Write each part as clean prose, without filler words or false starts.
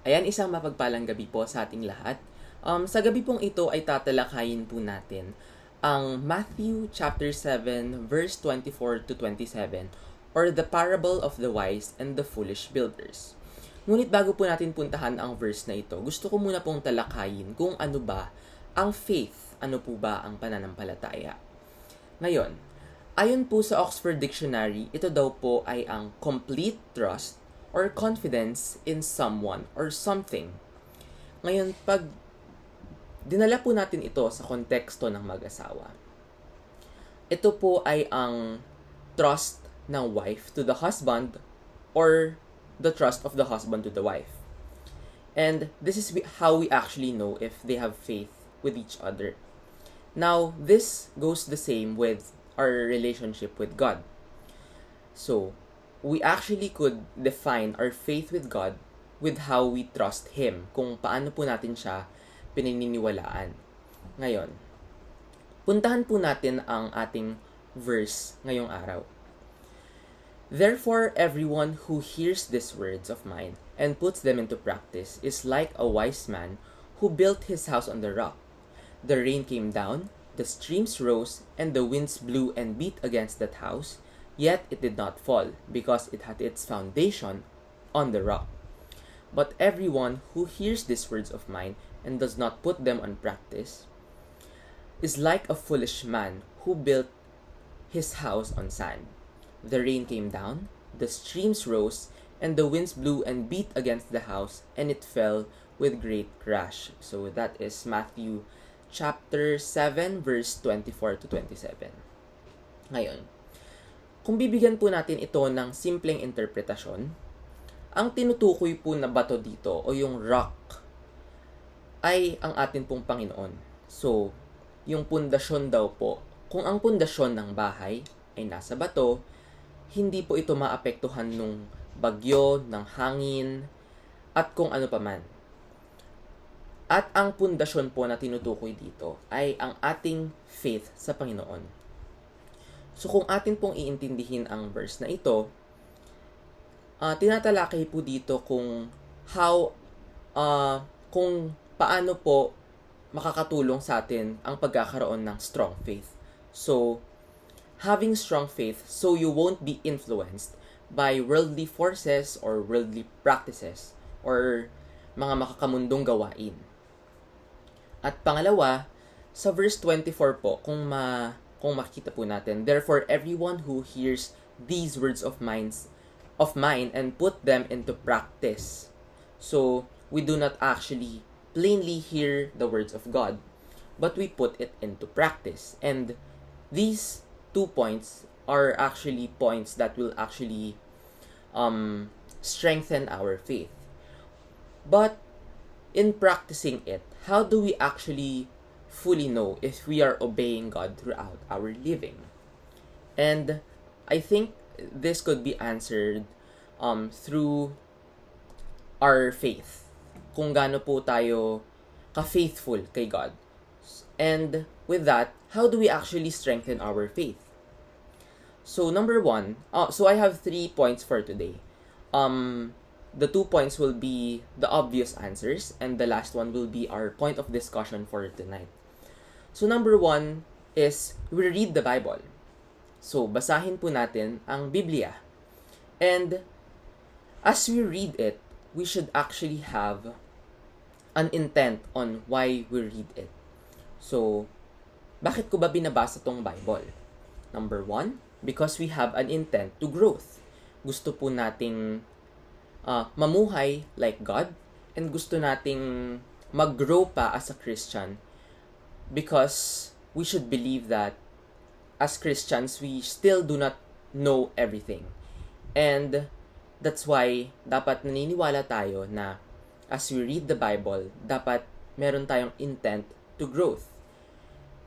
Ayan, isang mapagpalang gabi po sa ating lahat. Sa gabi pong ito ay tatalakayin po natin ang Matthew chapter 7 verse 24 to 27 or the parable of the wise and the foolish builders. Ngunit bago po natin puntahan ang verse na ito, gusto ko muna pong talakayin kung ano ba ang faith, ano po ba ang pananampalataya. Ngayon, ayon po sa Oxford Dictionary, ito daw po ay ang complete trust or confidence in someone or something. Ngayon, pag dinala po natin ito sa konteksto ng mag-asawa, ito po ay ang trust ng wife to the husband or the trust of the husband to the wife. And this is how we actually know if they have faith with each other. Now, this goes the same with our relationship with God. So, we actually could define our faith with God with how we trust Him, kung paano po natin siya pinaniniwalaan. Ngayon, puntahan po natin ang ating verse ngayong araw. Therefore, everyone who hears these words of mine and puts them into practice is like a wise man who built his house on the rock. The rain came down, the streams rose, and the winds blew and beat against that house, yet it did not fall, because it had its foundation on the rock. But everyone who hears these words of mine and does not put them on practice is like a foolish man who built his house on sand. The rain came down, the streams rose, and the winds blew and beat against the house, and it fell with great crash. So that is Matthew chapter 7 verse 24 to 27. Ngayon, kung bibigyan po natin ito ng simpleng interpretasyon, ang tinutukoy po na bato dito o yung rock ay ang atin pong Panginoon. So, yung pundasyon daw po, kung ang pundasyon ng bahay ay nasa bato, hindi po ito maapektuhan ng bagyo, ng hangin, at kung ano pa man. At ang pundasyon po na tinutukoy dito ay ang ating faith sa Panginoon. So kung atin pong iintindihin ang verse na ito, tinatalakay po dito kung kung paano po makakatulong sa atin ang pagkakaroon ng strong faith. So, having strong faith so you won't be influenced by worldly forces or worldly practices or mga makakamundong gawain. At pangalawa, sa verse 24 po, kung makita po natin, therefore everyone who hears these words of mine and put them into practice. So, we do not actually plainly hear the words of God, but we put it into practice. And these 2 points are actually points that will actually strengthen our faith. But in practicing it, how do we actually fully know if we are obeying God throughout our living? And I think this could be answered through our faith. Kung gaano po tayo ka-faithful kay God. And with that, how do we actually strengthen our faith? So number 1, so I have 3 points for today. The 2 points will be the obvious answers, and the last one will be our point of discussion for tonight. So number 1 is we read the Bible. So basahin po natin ang Biblia. And as we read it, we should actually have an intent on why we read it. So, bakit ko ba binabasa tong Bible? Number 1, because we have an intent to growth. Gusto po nating mamuhay like God, and gusto nating mag-grow pa as a Christian because we should believe that as Christians, we still do not know everything. And that's why dapat naniniwala tayo na as we read the Bible, dapat meron tayong intent to growth.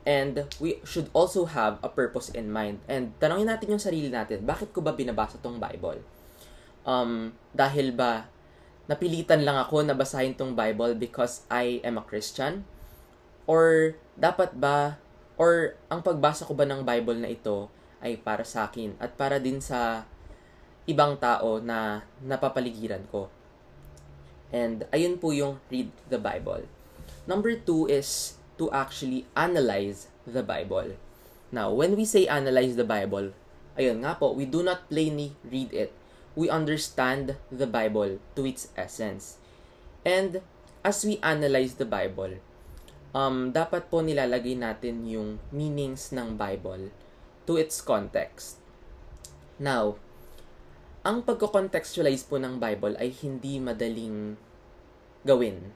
And we should also have a purpose in mind. And tanongin natin yung sarili natin, bakit ko ba binabasa tong Bible? Dahil ba napilitan lang ako na basahin tong Bible because I am a Christian? Or dapat ba, or ang pagbasa ko ba ng Bible na ito ay para sa akin at para din sa ibang tao na napapaligiran ko? And ayun po yung read the Bible. Number 2 is to actually analyze the Bible. Now, when we say analyze the Bible, ayun nga po, we do not plainly read it. We understand the Bible to its essence. And as we analyze the Bible, dapat po nilalagay natin yung meanings ng Bible to its context. Now, ang pagko-contextualize po ng Bible ay hindi madaling gawin.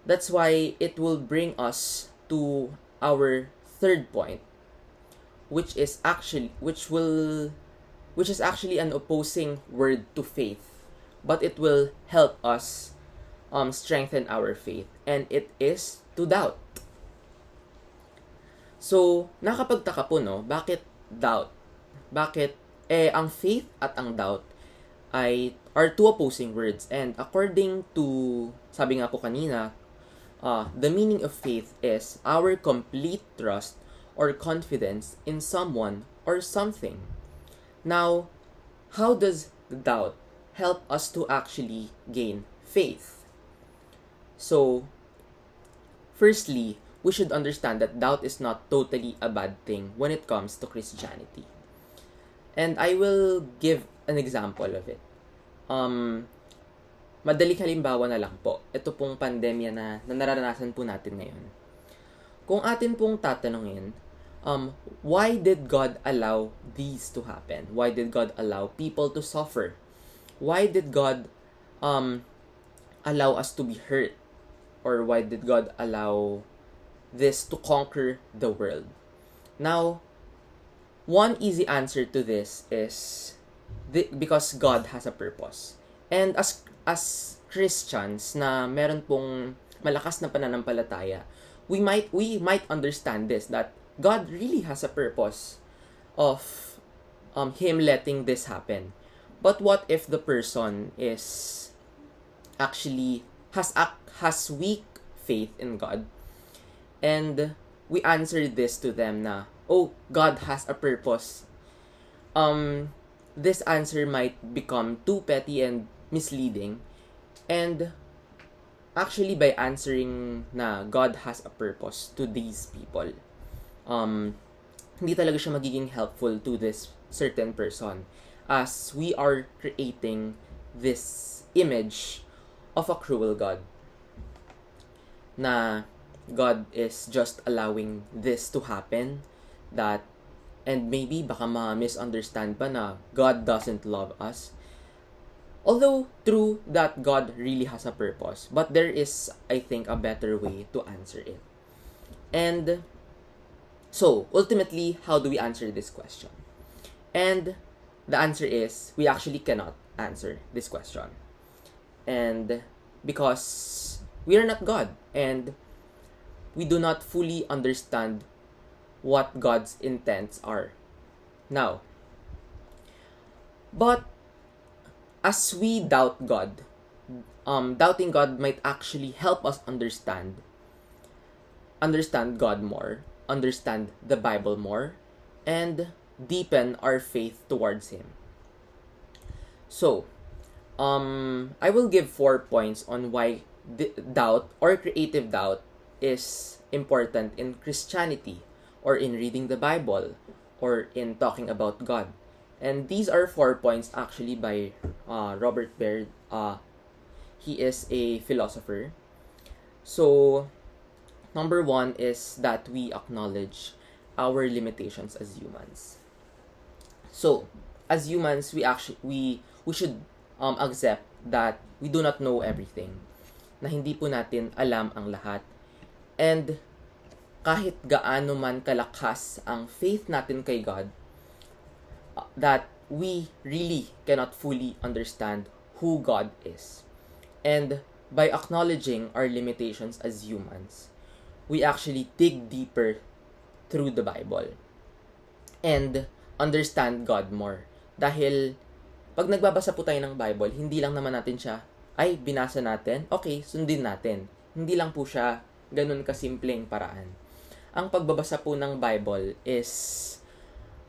That's why it will bring us to our third point, which is actually an opposing word to faith, but it will help us strengthen our faith, and it is to doubt. So, nakapagtaka po, no? Bakit doubt? Bakit ang faith at ang doubt are two opposing words, and according to, sabi nga po kanina, the meaning of faith is our complete trust or confidence in someone or something. Now, how does doubt help us to actually gain faith? So, firstly, we should understand that doubt is not totally a bad thing when it comes to Christianity. And I will give an example of it. Madaling halimbawa na lang po, ito pong pandemya na nararanasan po natin ngayon. Kung atin pong tatanungin, why did God allow these to happen? Why did God allow people to suffer? Why did God allow us to be hurt? Or why did God allow this to conquer the world? Now, one easy answer to this is because God has a purpose. And as Christians na meron pong malakas na pananampalataya, we might understand this, that God really has a purpose of Him letting this happen. But what if the person is actually has weak faith in God, and we answer this to them na, oh, God has a purpose? This answer might become too petty and misleading, and actually by answering na God has a purpose to these people, hindi talaga siya magiging helpful to this certain person, as we are creating this image of a cruel God, na God is just allowing this to happen, and maybe baka ma-misunderstand pa na God doesn't love us. Although true that God really has a purpose, but there is, I think, a better way to answer it. And so, ultimately, how do we answer this question? And the answer is, we actually cannot answer this question. And because we are not God, and we do not fully understand what God's intents are. Now, but as we doubt God, doubting God might actually help us understand God more, understand the Bible more, and deepen our faith towards Him. So, I will give 4 points on why doubt or creative doubt is important in Christianity, or in reading the Bible, or in talking about God. And these are 4 points actually by Robert Baird. He is a philosopher. So, number 1 is that we acknowledge our limitations as humans. So, as humans, we should accept that we do not know everything, na hindi po natin alam ang lahat. And kahit gaano man kalakas ang faith natin kay God, that we really cannot fully understand who God is. And by acknowledging our limitations as humans, we actually dig deeper through the Bible and understand God more. Dahil pag nagbabasa po tayo ng Bible, hindi lang naman natin siya, ay, binasa natin, okay, sundin natin. Hindi lang po siya ganun kasimpleng paraan. Ang pagbabasa po ng Bible is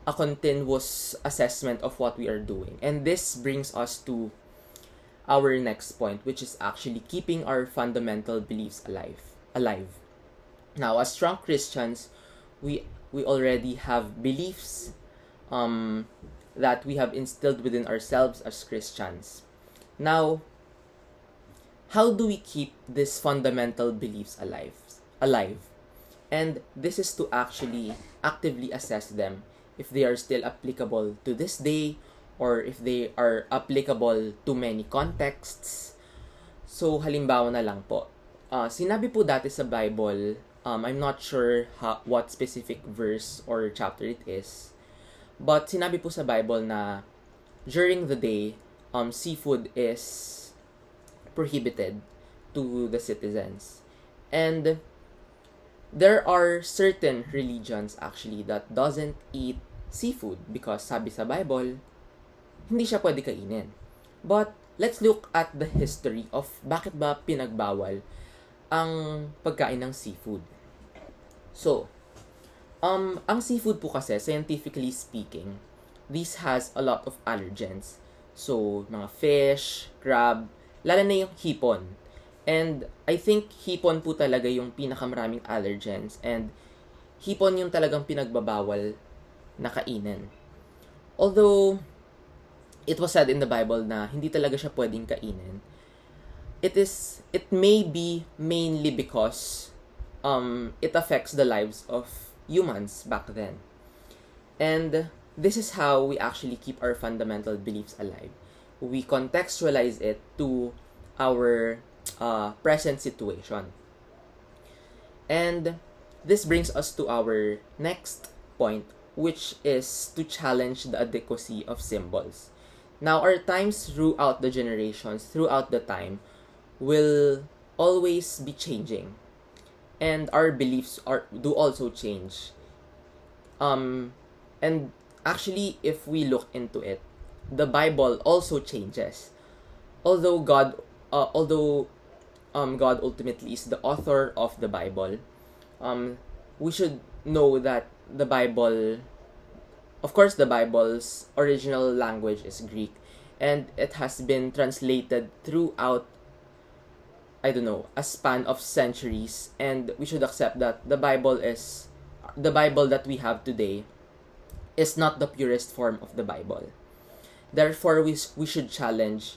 a continuous assessment of what we are doing. And this brings us to our next point, which is actually keeping our fundamental beliefs alive. Now, as strong Christians, we already have beliefs um, that we have instilled within ourselves as Christians. Now, how do we keep these fundamental beliefs alive? And this is to actually actively assess them if they are still applicable to this day or if they are applicable to many contexts. So, halimbawa na lang po. Sinabi po dati sa Bible, I'm not sure what specific verse or chapter it is, but sinabi po sa Bible na during the day, seafood is prohibited to the citizens. And there are certain religions actually that doesn't eat seafood because sabi sa Bible, hindi siya pwede kainin. But let's look at the history of bakit ba pinagbawal ang pagkain ng seafood. So, ang seafood po kasi, scientifically speaking, this has a lot of allergens. So, mga fish, crab, lalo na yung hipon. And I think hipon po talaga yung pinakamaraming allergens. And hipon yung talagang pinagbabawal na kainin. Although, it was said in the Bible na hindi talaga siya pwedeng kainin. It may be mainly because it affects the lives of humans back then. And this is how we actually keep our fundamental beliefs alive. We contextualize it to our present situation. And this brings us to our next point, which is to challenge the adequacy of symbols. Now, our times throughout the generations, throughout the time, will always be changing. And our beliefs do also change. And actually, if we look into it, the Bible also changes. Although God ultimately is the author of the Bible, we should know that the Bible, of course, the Bible's original language is Greek, and it has been translated throughout, a span of centuries, and we should accept that the Bible that we have today is not the purest form of the Bible. Therefore, we should challenge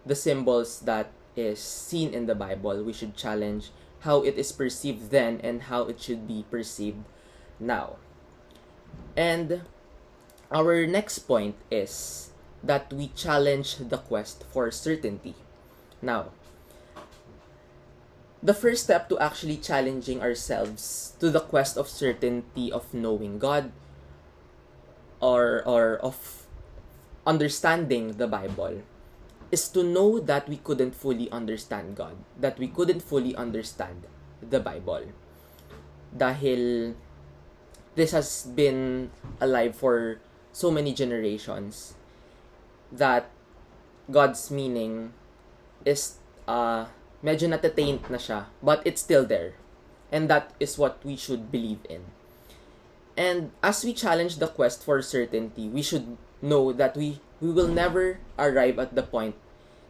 the symbols that is seen in the Bible. We should challenge how it is perceived then and how it should be perceived now. And our next point is that we challenge the quest for certainty. Now, the first step to actually challenging ourselves to the quest of certainty of knowing God or of understanding the Bible is to know that we couldn't fully understand God, that we couldn't fully understand the Bible. Dahil this has been alive for so many generations that God's meaning is medyo natataint na siya, but it's still there. And that is what we should believe in. And as we challenge the quest for certainty, we should know that we will never arrive at the point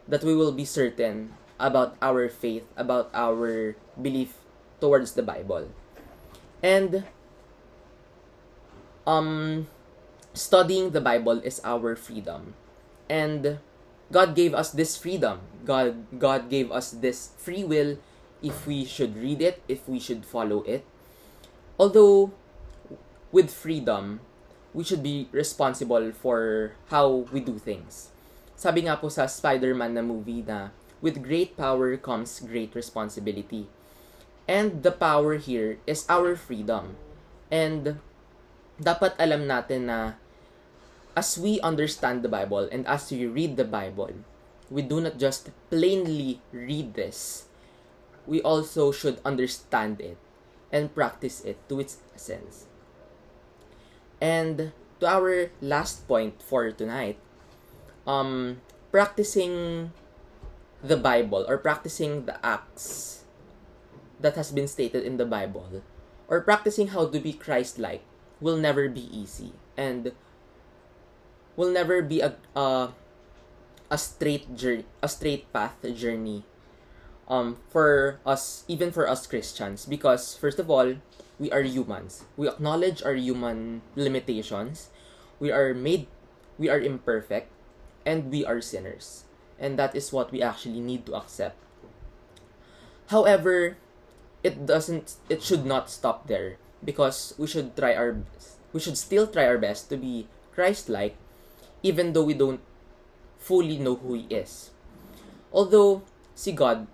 that we will be certain about our faith, about our belief towards the Bible. And studying the Bible is our freedom. And God gave us this freedom. God gave us this free will if we should read it, if we should follow it. Although, with freedom, we should be responsible for how we do things. Sabi nga po sa Spider-Man na movie na, with great power comes great responsibility. And the power here is our freedom. And dapat alam natin na as we understand the Bible and as we read the Bible, we do not just plainly read this. We also should understand it and practice it to its essence. And to our last point for tonight, practicing the Bible or practicing the acts that has been stated in the Bible or practicing how to be Christ-like will never be easy and will never be a straight path journey for us, even for us Christians, because first of all, we are humans. We acknowledge our human limitations. We are imperfect, and we are sinners. And that is what we actually need to accept. However, it should not stop there, because we should still try our best to be Christ-like, even though we don't fully know who He is. Although, si God,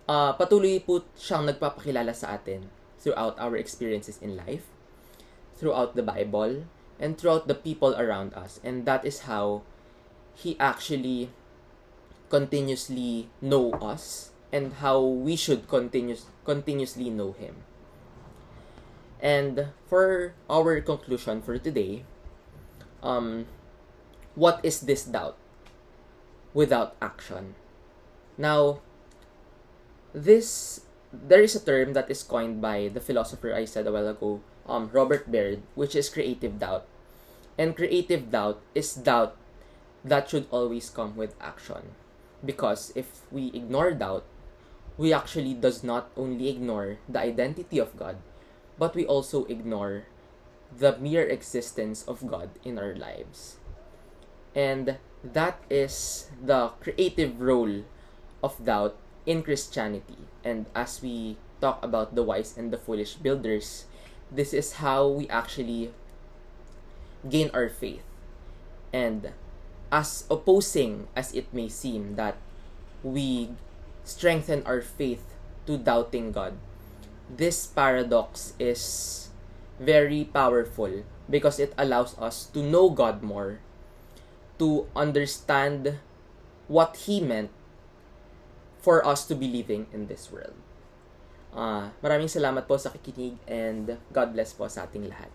patuloy po siyang nagpapakilala sa atin throughout our experiences in life, throughout the Bible, and throughout the people around us. And that is how He actually continuously know us, and how we should continuously know Him. And for our conclusion for today, what is this doubt without action? Now, there is a term that is coined by the philosopher I said a while ago, Robert Baird, which is creative doubt. And creative doubt is doubt that should always come with action. Because if we ignore doubt, we actually does not only ignore the identity of God, but we also ignore the mere existence of God in our lives. And that is the creative role of doubt in Christianity. And as we talk about the wise and the foolish builders, this is how we actually gain our faith. And as opposing as it may seem that we strengthen our faith to doubting God, this paradox is very powerful because it allows us to know God more, to understand what He meant for us to be living in this world. Maraming salamat po sa kikinig, and God bless po sa ating lahat.